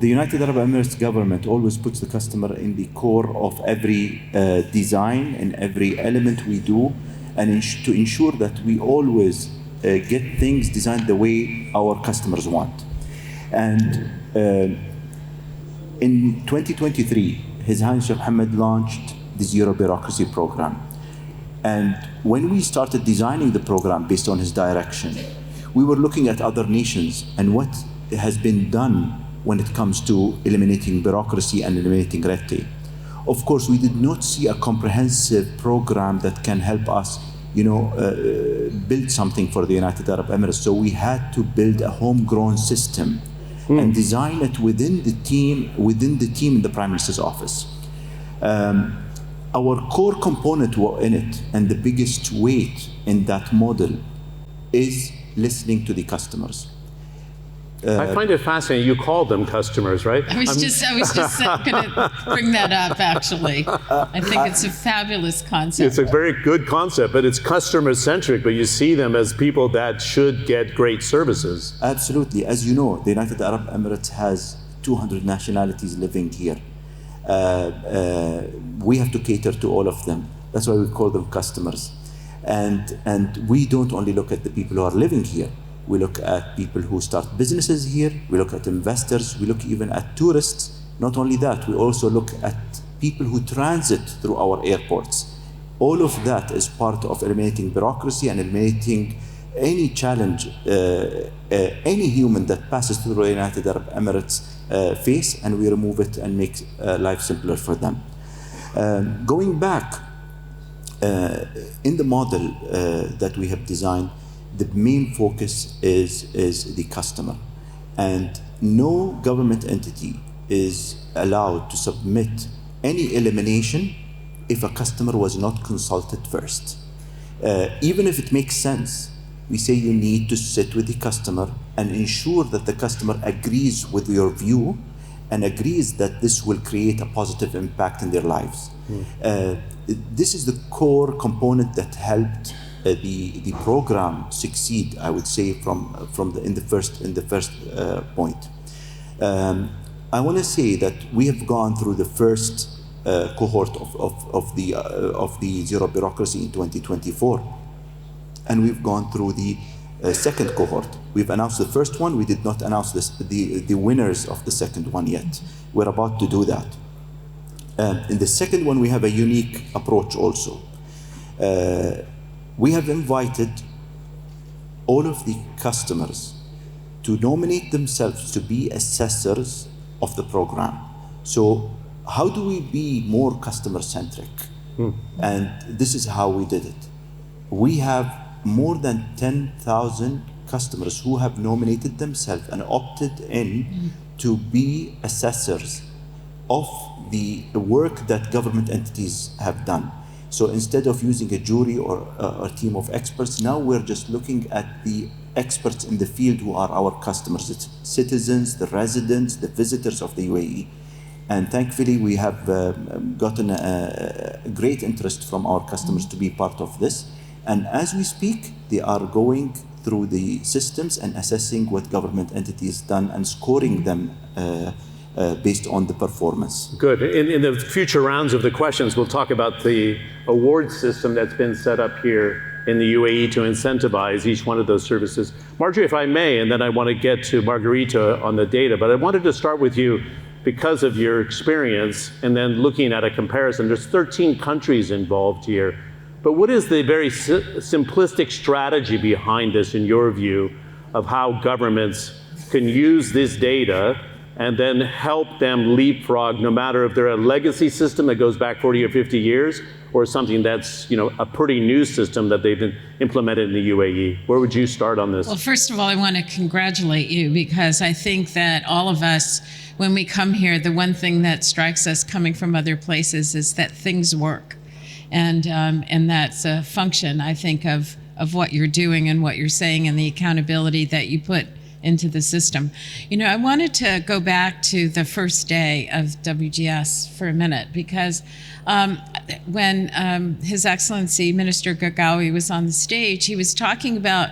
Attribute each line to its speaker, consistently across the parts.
Speaker 1: the United Arab Emirates government always puts the customer in the core of every design and every element we do, and to ensure that we always get things designed the way our customers want. And in 2023, His Highness Sheikh Mohammed launched the Zero Bureaucracy program. And when we started designing the program based on his direction, we were looking at other nations and what has been done when it comes to eliminating bureaucracy and eliminating red tape. Of course, we did not see a comprehensive program that can help us, build something for the United Arab Emirates. So we had to build a homegrown system and design it within the team in the Prime Minister's office. Our core component in it, and the biggest weight in that model, is listening to the customers.
Speaker 2: I find it fascinating. You call them customers, right?
Speaker 3: I was just going to bring that up, actually. I think it's a fabulous concept.
Speaker 2: It's a very good concept, but it's customer-centric, but you see them as people that should get great services.
Speaker 1: Absolutely. As you know, the United Arab Emirates has 200 nationalities living here. We have to cater to all of them. That's why we call them customers. And we don't only look at the people who are living here. We look at people who start businesses here. We look at investors. We look even at tourists. Not only that, we also look at people who transit through our airports. All of that is part of eliminating bureaucracy and eliminating any challenge any human that passes through the United Arab Emirates face, and we remove it and make life simpler for them. Going back, in the model that we have designed, the main focus is the customer. And no government entity is allowed to submit any elimination if a customer was not consulted first. Even if it makes sense, we say you need to sit with the customer and ensure that the customer agrees with your view and agrees that this will create a positive impact in their lives. This is the core component that helped the program succeed, I would say, in the first point. I want to say that we have gone through the first cohort of the Zero Bureaucracy in 2024, and we've gone through the second cohort. We've announced the first one. We did not announce the winners of the second one yet. We're about to do that. In the second one, we have a unique approach also. We have invited all of the customers to nominate themselves to be assessors of the program. So how do we be more customer-centric? And this is how we did it. We have more than 10,000 customers who have nominated themselves and opted in to be assessors of the work that government entities have done. So instead of using a jury or a team of experts, now we're just looking at the experts in the field who are our customers. It's citizens, the residents, the visitors of the UAE. And thankfully, we have gotten a great interest from our customers to be part of this. And as we speak, they are going through the systems and assessing what government entities done and scoring them based on the performance.
Speaker 2: Good. In the future rounds of the questions, we'll talk about the award system that's been set up here in the UAE to incentivize each one of those services. Margery, if I may, and then I want to get to Margareta on the data, but I wanted to start with you because of your experience and then looking at a comparison. There's 13 countries involved here, but what is the very simplistic strategy behind this, in your view, of how governments can use this data and then help them leapfrog, no matter if they're a legacy system that goes back 40 or 50 years, or something that's a pretty new system that they've been implemented in the UAE? Where would you start on this?
Speaker 3: Well, first of all, I want to congratulate you, because I think that all of us, when we come here, the one thing that strikes us coming from other places is that things work. And that's a function, I think, of what you're doing and what you're saying and the accountability that you put into the system. I wanted to go back to the first day of WGS for a minute, because when His Excellency Minister Gagawi was on the stage, he was talking about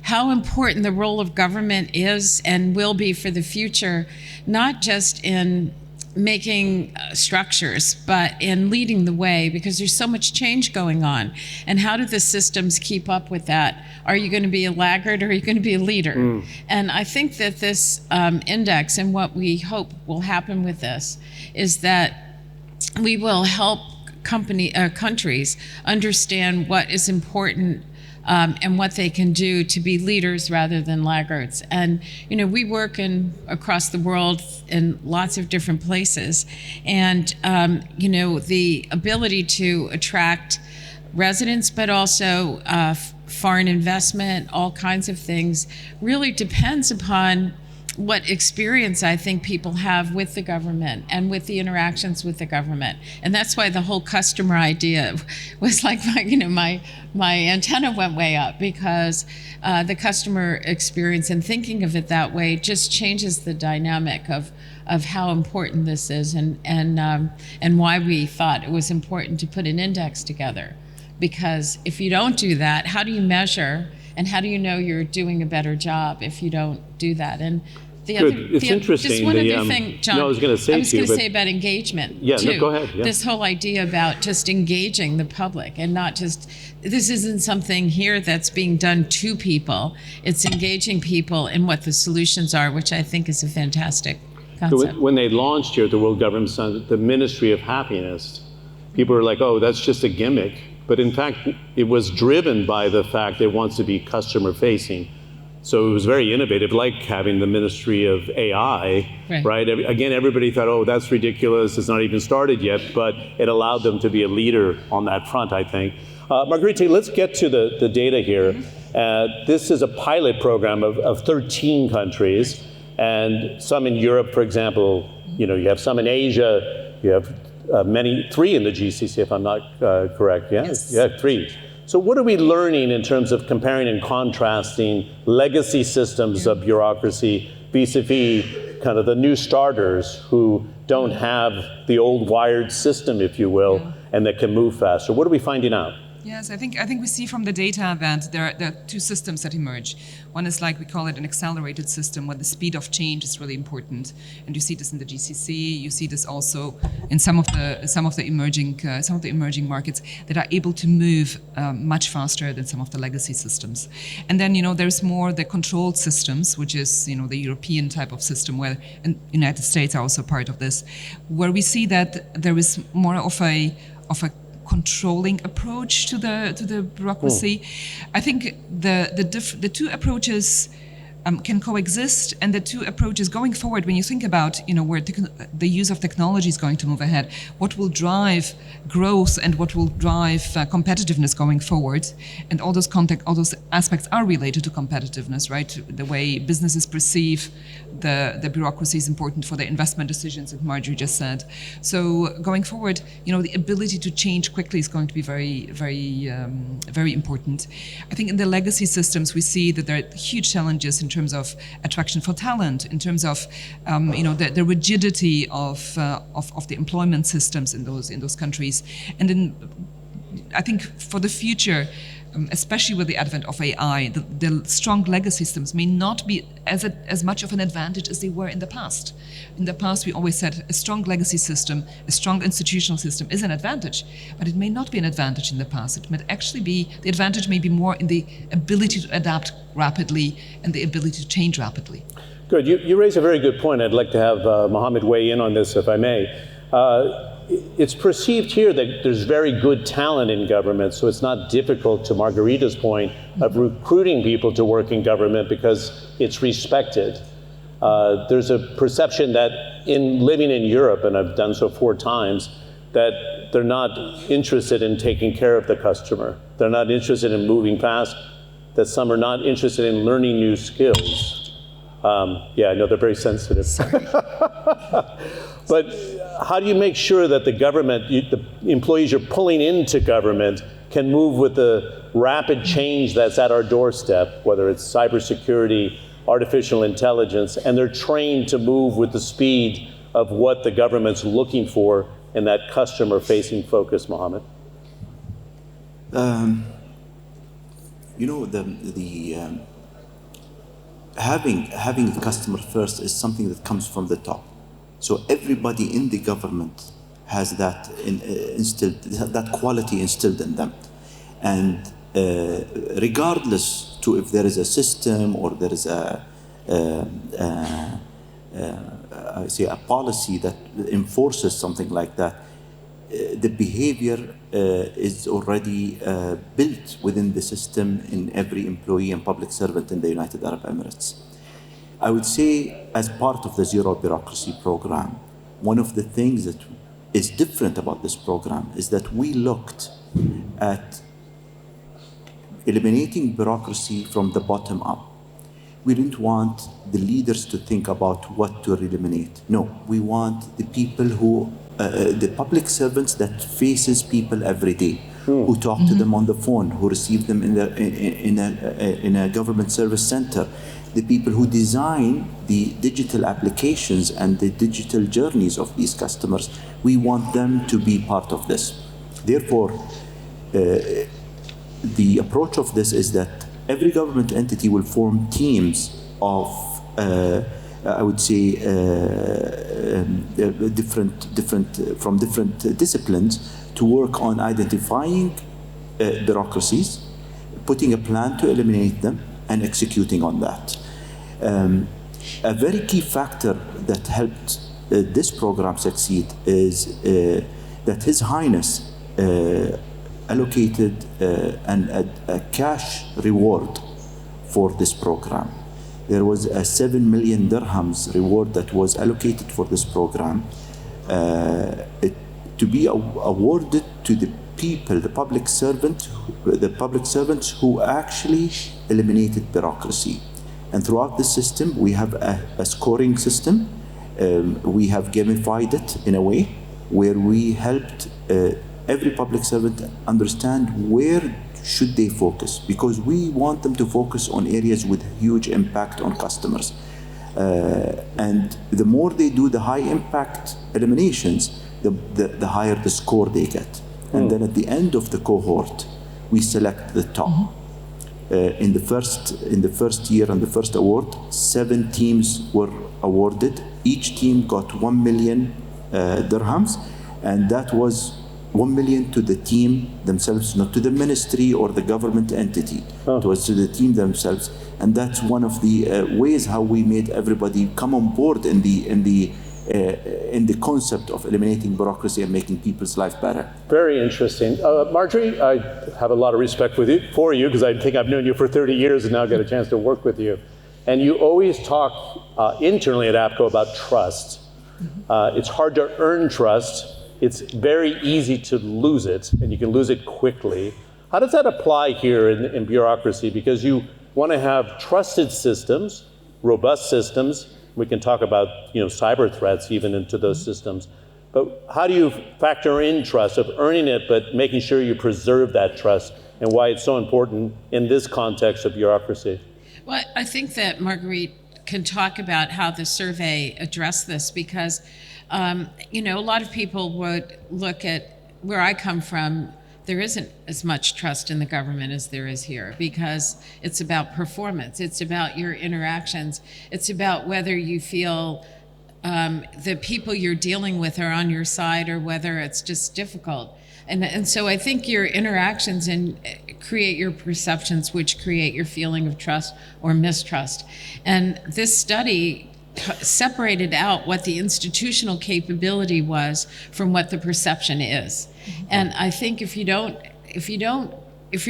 Speaker 3: how important the role of government is and will be for the future, not just in making structures, but in leading the way, because there's so much change going on. And how do the systems keep up with that? Are you going to be a laggard or are you going to be a leader? And I think that this index, and what we hope will happen with this, is that we will help countries understand what is important and what they can do to be leaders rather than laggards. And we work across the world in lots of different places, and the ability to attract residents, but also foreign investment, all kinds of things, really depends upon what experience I think people have with the government and with the interactions with the government. And that's why the whole customer idea was like, my antenna went way up, because the customer experience and thinking of it that way just changes the dynamic of how important this is, and why we thought it was important to put an index together. Because if you don't do that, how do you measure, and how do you know you're doing a better job if you don't do that? And
Speaker 2: it's interesting.
Speaker 3: Just one other thing, John.
Speaker 2: No, I was going to say
Speaker 3: about engagement.
Speaker 2: Yeah,
Speaker 3: too.
Speaker 2: No, go ahead. Yeah.
Speaker 3: This whole idea about just engaging the public, and not just, this isn't something here that's being done to people. It's engaging people in what the solutions are, which I think is a fantastic concept.
Speaker 2: So when they launched here at the World Government Summit, the Ministry of Happiness, people were like, oh, that's just a gimmick. But in fact, it was driven by the fact it wants to be customer facing. So it was very innovative, like having the Ministry of AI, right? Again, everybody thought, oh, that's ridiculous, it's not even started yet, but it allowed them to be a leader on that front, I think. Margareta, let's get to the data here. This is a pilot program of 13 countries, and some in Europe, for example, you have some in Asia, you have three in the GCC, if I'm not correct, yeah?
Speaker 3: Yes.
Speaker 2: Yeah, 3. So what are we learning in terms of comparing and contrasting legacy systems of bureaucracy vis-a-vis kind of the new starters who don't have the old wired system, if you will, and that can move faster? What are we finding out?
Speaker 4: Yes, I think we see from the data that there are two systems that emerge. One is, like we call it, an accelerated system, where the speed of change is really important, and you see this in the GCC. You see this also in some of the emerging markets that are able to move much faster than some of the legacy systems. And then there's more the controlled systems, which is the European type of system, where and United States are also part of this, where we see that there is more of a controlling approach to the bureaucracy. I think the two approaches can coexist, and the two approaches going forward, when you think about where the use of technology is going to move ahead, what will drive growth and what will drive competitiveness going forward, and all those aspects are related to competitiveness, right? The way businesses perceive the bureaucracy is important for their investment decisions, as Margery just said. So going forward, the ability to change quickly is going to be very, very, very important. I think in the legacy systems, we see that there are huge challenges in terms of attraction for talent, in terms of the rigidity of the employment systems in those countries, and then I think for the future, especially with the advent of AI, the strong legacy systems may not be as much of an advantage as they were in the past. In the past, we always said a strong legacy system, a strong institutional system is an advantage, but it may not be an advantage in the past. It might actually be, the advantage may be more in the ability to adapt rapidly and the ability to change rapidly.
Speaker 2: Good. You raise a very good point. I'd like to have Mohamed weigh in on this, if I may. It's perceived here that there's very good talent in government, so it's not difficult, to Margareta's point, of recruiting people to work in government because it's respected. There's a perception that in living in Europe, and I've done so 4 times, that they're not interested in taking care of the customer. They're not interested in moving fast, that some are not interested in learning new skills. Yeah, I know they're very sensitive. But how do you make sure that the government, the employees you're pulling into government, can move with the rapid change that's at our doorstep, whether it's cybersecurity, artificial intelligence, and they're trained to move with the speed of what the government's looking for in that customer-facing focus, Mohamed?
Speaker 1: having the customer first is something that comes from the top. So everybody in the government has that instilled, that quality instilled in them, and regardless to if there is a system or there is I say a policy that enforces something like that, the behavior is already built within the system in every employee and public servant in the United Arab Emirates. I would say, as part of the Zero Bureaucracy program, one of the things that is different about this program is that we looked at eliminating bureaucracy from the bottom up. We didn't want the leaders to think about what to eliminate. No, we want the people who, the public servants that faces people every day, who talk to them on the phone, who receive them in a government service center, the people who design the digital applications and the digital journeys of these customers. We want them to be part of this. Therefore, the approach of this is that every government entity will form teams of, I would say, from different disciplines to work on identifying bureaucracies, putting a plan to eliminate them, and executing on that. A very key factor that helped this program succeed is that His Highness allocated a cash reward for this program. There was a 7 million dirhams reward that was allocated for this program to be awarded to the people, the public servants who actually eliminated bureaucracy. And throughout the system, we have a scoring system. We have gamified it in a way where we helped every public servant understand where should they focus, because we want them to focus on areas with huge impact on customers. And the more they do the high impact eliminations, the higher the score they get. And then at the end of the cohort, we select the top. In the first year and the first award, 7 teams were awarded. Each team got 1 million dirhams, and that was 1 million to the team themselves, not to the ministry or the government entity. It was to the team themselves, and that's one of the ways how we made everybody come on board in the concept of eliminating bureaucracy and making people's life better.
Speaker 2: Very interesting. Margery, I have a lot of respect for you because I think I've known you for 30 years and now get a chance to work with you. And you always talk internally at APCO about trust. It's hard to earn trust. It's very easy to lose it, and you can lose it quickly. How does that apply here in bureaucracy? Because you want to have trusted systems, robust systems. We can talk about cyber threats even into those systems. But how do you factor in trust, of earning it, but making sure you preserve that trust, and why it's so important in this context of bureaucracy?
Speaker 3: Well, I think that Marguerite can talk about how the survey addressed this, because a lot of people would look at where I come from. There isn't as much trust in the government as there is here, because it's about performance. It's about your interactions. It's about whether you feel the people you're dealing with are on your side or whether it's just difficult. And so I think your interactions create your perceptions, which create your feeling of trust or mistrust. And this study separated out what the institutional capability was from what the perception is. And I think if you're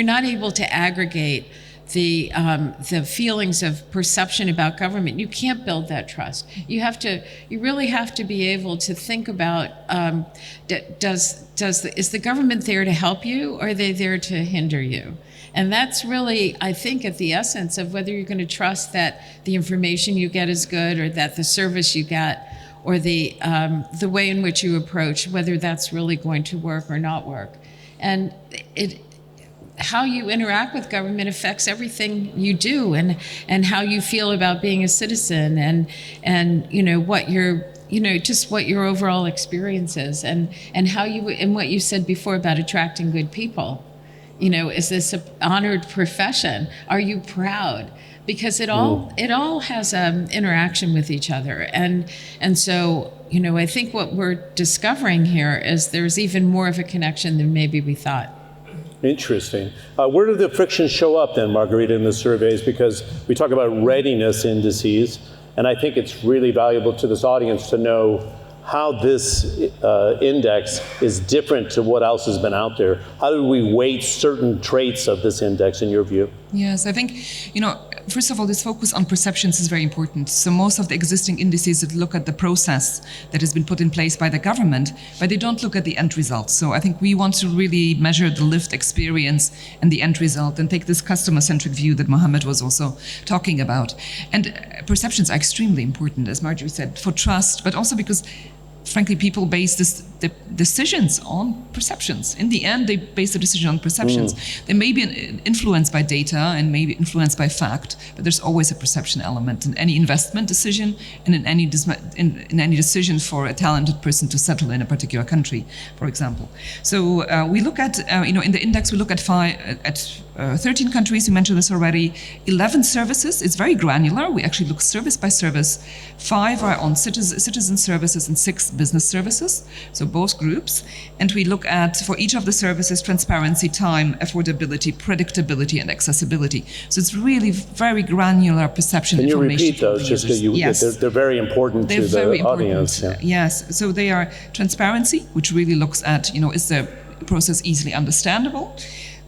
Speaker 3: not able to aggregate the feelings of perception about government, you can't build that trust. You really have to be able to think about, is the government there to help you, or are they there to hinder you? And that's really, I think, at the essence of whether you're going to trust that the information you get is good, or that the service you get, or the way in which you approach, whether that's really going to work or not work. And how you interact with government affects everything you do, and how you feel about being a citizen, and what your just what your overall experience is, and how you, and what you said before about attracting good people. Is this an honored profession? Are you proud? because it all has interaction with each other, and so I think what we're discovering here is there's even more of a connection than maybe we thought.
Speaker 2: Interesting. Where do the frictions show up then, Margareta, in the surveys? Because we talk about readiness indices, and I think it's really valuable to this audience to know how this index is different to what else has been out there. How do we weight certain traits of this index in your view?
Speaker 4: Yes, I think, first of all, this focus on perceptions is very important. So most of the existing indices that look at the process that has been put in place by the government, but they don't look at the end result. So I think we want to really measure the lived experience and the end result and take this customer-centric view that Mohamed was also talking about. And perceptions are extremely important, as Margery said, for trust, but also because frankly, people base the decisions on perceptions. In the end, they base the decision on perceptions. They may be influenced by data and maybe influenced by fact, but there's always a perception element in any investment decision and in any decision for a talented person to settle in a particular country, for example. So we look at, in the index, we look at 13 countries, you mentioned this already, 11 services. It's very granular. We actually look service by service. 5 are on citizen services and 6 business services, so both groups. And we look at, for each of the services, transparency, time, affordability, predictability, and accessibility. So it's really very granular perception information.
Speaker 2: Can you repeat those, just because
Speaker 4: yes.
Speaker 2: They're very important to the audience. Yeah.
Speaker 4: Yes, so they are transparency, which really looks at, is the process easily understandable?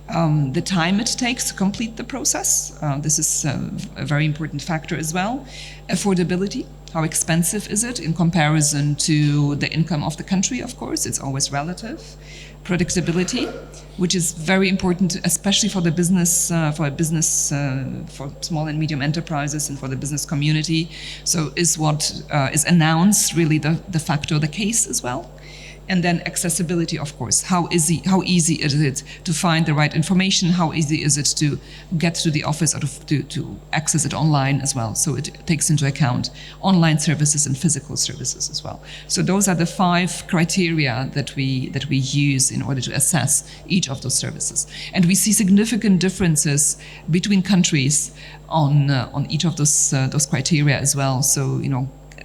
Speaker 4: The time it takes to complete the process. This is a very important factor as well. Affordability, how expensive is it in comparison to the income of the country, of course, it's always relative. Predictability, which is very important, especially for the business, for small and medium enterprises and for the business community. So is what is announced really the factor, the case as well. And then accessibility, of course. How easy is it to find the right information? How easy is it to get to the office or to access it online as well? So it takes into account online services and physical services as well. So those are the 5 criteria that we use in order to assess each of those services. And we see significant differences between countries on each of those criteria as well. So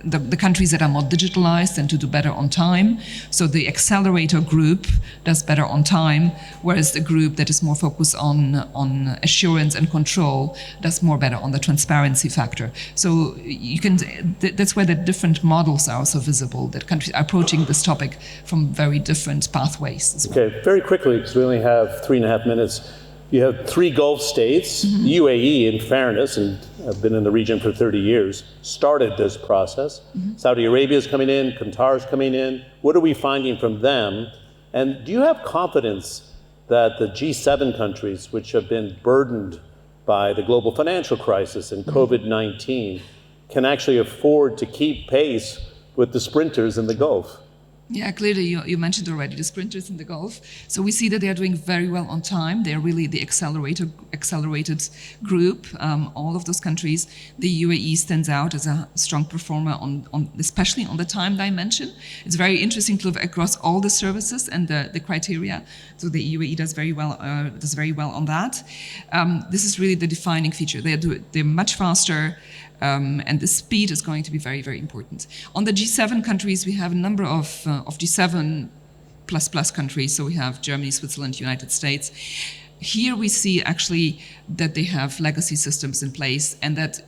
Speaker 4: the countries that are more digitalized tend to do better on time. So the accelerator group does better on time, whereas the group that is more focused on assurance and control does more better on the transparency factor. So that's where the different models are also visible, that countries are approaching this topic from very different pathways as well.
Speaker 2: Okay, very quickly, because we only have 3.5 minutes. You have 3 Gulf states. UAE, in fairness, and I've been in the region for 30 years, started this process. Saudi Arabia is coming in, Qatar is coming in. What are we finding from them? And do you have confidence that the G7 countries, which have been burdened by the global financial crisis and COVID-19, can actually afford to keep pace with the sprinters in the Gulf?
Speaker 4: Yeah, clearly, you mentioned already the sprinters in the Gulf. So we see that they are doing very well on time. They're really the accelerated group, all of those countries. The UAE stands out as a strong performer especially on the time dimension. It's very interesting to look across all the services and the criteria. So the UAE does very well on that. This is really the defining feature. They're much faster. And the speed is going to be very, very important. On the G7 countries, we have a number of G7 plus countries. So we have Germany, Switzerland, United States. Here we see actually that they have legacy systems in place, and that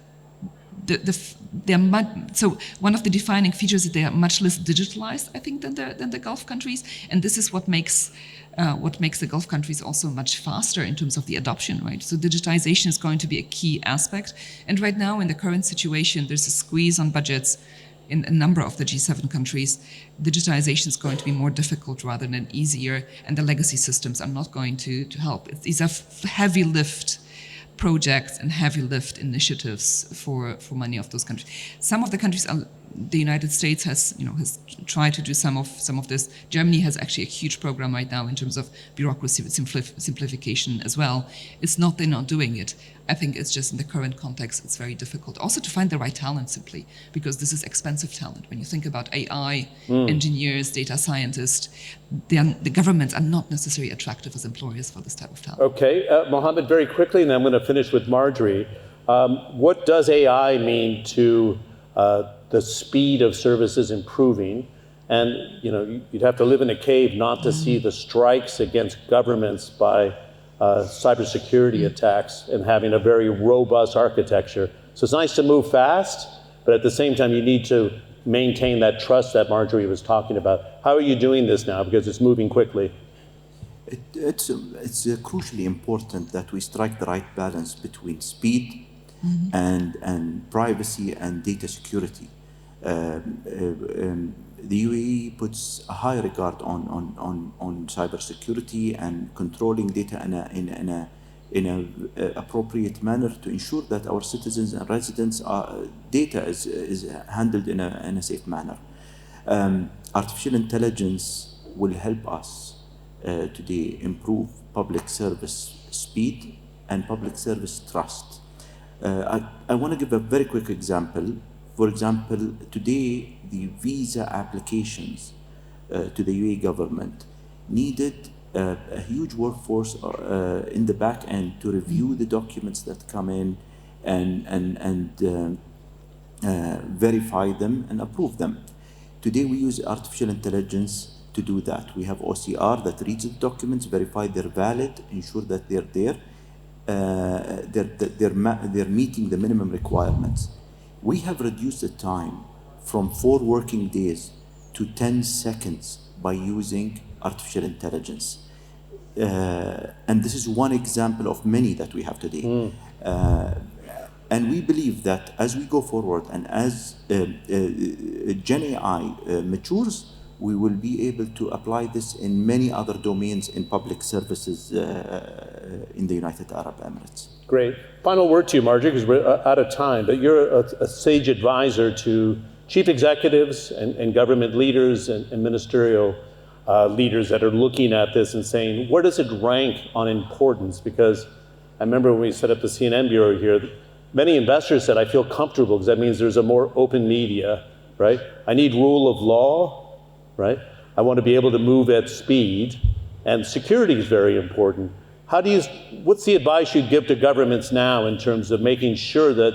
Speaker 4: so one of the defining features is they are much less digitalized, I think, than the Gulf countries, and this is what makes the Gulf countries also much faster in terms of the adoption, right? So digitization is going to be a key aspect, and right now in the current situation, there's a squeeze on budgets in a number of the G7 countries. Digitization is going to be more difficult rather than easier, and the legacy systems are not going to help. These are heavy lift projects and heavy lift initiatives for many of those countries. Some of the countries, the United States has tried to do some of this. Germany has actually a huge program right now in terms of bureaucracy with simplification as well. It's not they're not doing it. I think it's just in the current context, it's very difficult. Also to find the right talent simply, because this is expensive talent. When you think about AI, engineers, data scientists, the governments are not necessarily attractive as employers for this type of talent.
Speaker 2: Okay, Mohamed, very quickly, and I'm going to finish with Margery. What does AI mean to the speed of services improving? And you'd have to live in a cave not to see the strikes against governments by cybersecurity attacks and having a very robust architecture. So it's nice to move fast, but at the same time, you need to maintain that trust that Margery was talking about. How are you doing this now? Because it's moving quickly.
Speaker 1: It's crucially important that we strike the right balance between speed and privacy and data security. The UAE puts a high regard on cybersecurity and controlling data in a appropriate manner to ensure that our citizens and residents' data is handled in a safe manner. Artificial intelligence will help us today improve public service speed and public service trust. I want to give a very quick example. For example, today the visa applications to the UAE government needed a huge workforce in the back end to review the documents that come in and verify them and approve them. Today we use artificial intelligence to do that. We have OCR that reads the documents, verify they're valid, ensure that they're there, they're meeting the minimum requirements. We have reduced the time from 4 working days to 10 seconds by using artificial intelligence. And this is one example of many that we have today. And we believe that as we go forward and as Gen AI matures, we will be able to apply this in many other domains in public services in the United Arab Emirates.
Speaker 2: Great. Final word to you, Margery, because we're out of time, but you're a sage advisor to chief executives and government leaders and ministerial leaders that are looking at this and saying, where does it rank on importance? Because I remember when we set up the CNN Bureau here, many investors said, I feel comfortable because that means there's a more open media, right? I need rule of law, right? I want to be able to move at speed, and security is very important. What's the advice you'd give to governments now in terms of making sure that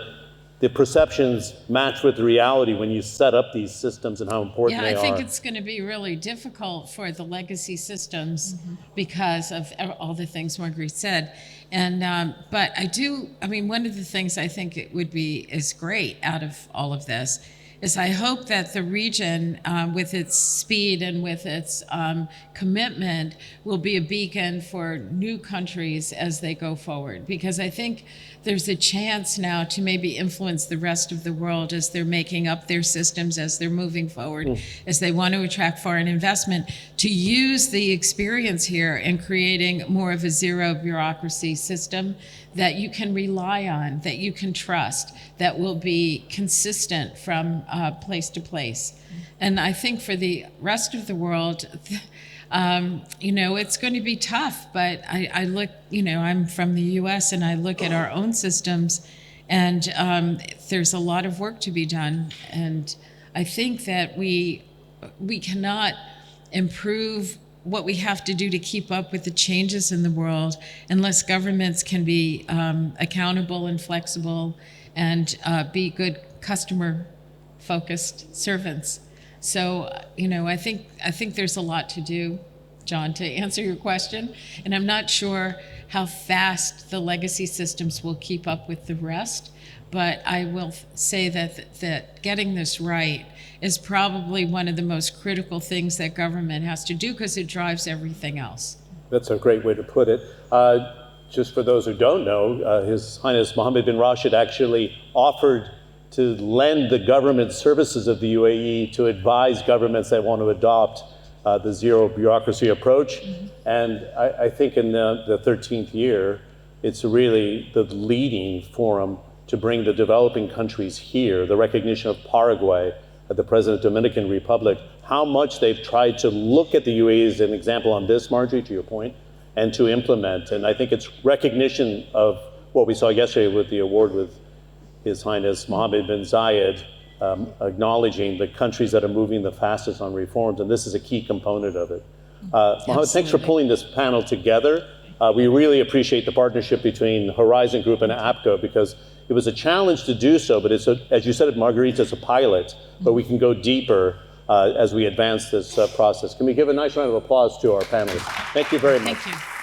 Speaker 2: the perceptions match with the reality when you set up these systems and how important they are?
Speaker 3: Yeah, I think it's going to be really difficult for the legacy systems because of all the things Margery said. And but one of the things I think is great out of all of this is I hope that the region, with its speed and with its commitment, will be a beacon for new countries as they go forward. Because I think there's a chance now to maybe influence the rest of the world as they're making up their systems, as they're moving forward, as they want to attract foreign investment, to use the experience here in creating more of a zero bureaucracy system that you can rely on, that you can trust, that will be consistent from place to place. And I think for the rest of the world, it's going to be tough, but I look, I'm from the US and I look at our own systems, and there's a lot of work to be done. And I think that we cannot improve what we have to do to keep up with the changes in the world unless governments can be accountable and flexible and be good customer-focused servants. So, I think there's a lot to do, John, to answer your question. And I'm not sure how fast the legacy systems will keep up with the rest, but I will say that getting this right is probably one of the most critical things that government has to do because it drives everything else.
Speaker 2: That's a great way to put it. Just for those who don't know, His Highness Mohammed bin Rashid actually offered to lend the government services of the UAE to advise governments that want to adopt the zero bureaucracy approach. And I think in the 13th year, it's really the leading forum to bring the developing countries here, the recognition of Paraguay, the President of the Dominican Republic, how much they've tried to look at the UAE as an example on this, Margery, to your point, and to implement. And I think it's recognition of what we saw yesterday with the award with His Highness Mohammed bin Zayed, acknowledging the countries that are moving the fastest on reforms, and this is a key component of it. Mohammed, thanks for pulling this panel together. We really appreciate the partnership between Horizon Group and APCO, because It was a challenge to do so, but it's, as you said, Margarita, it's a pilot, but we can go deeper as we advance this process. Can we give a nice round of applause to our panelists? Thank you very much.
Speaker 3: Thank you.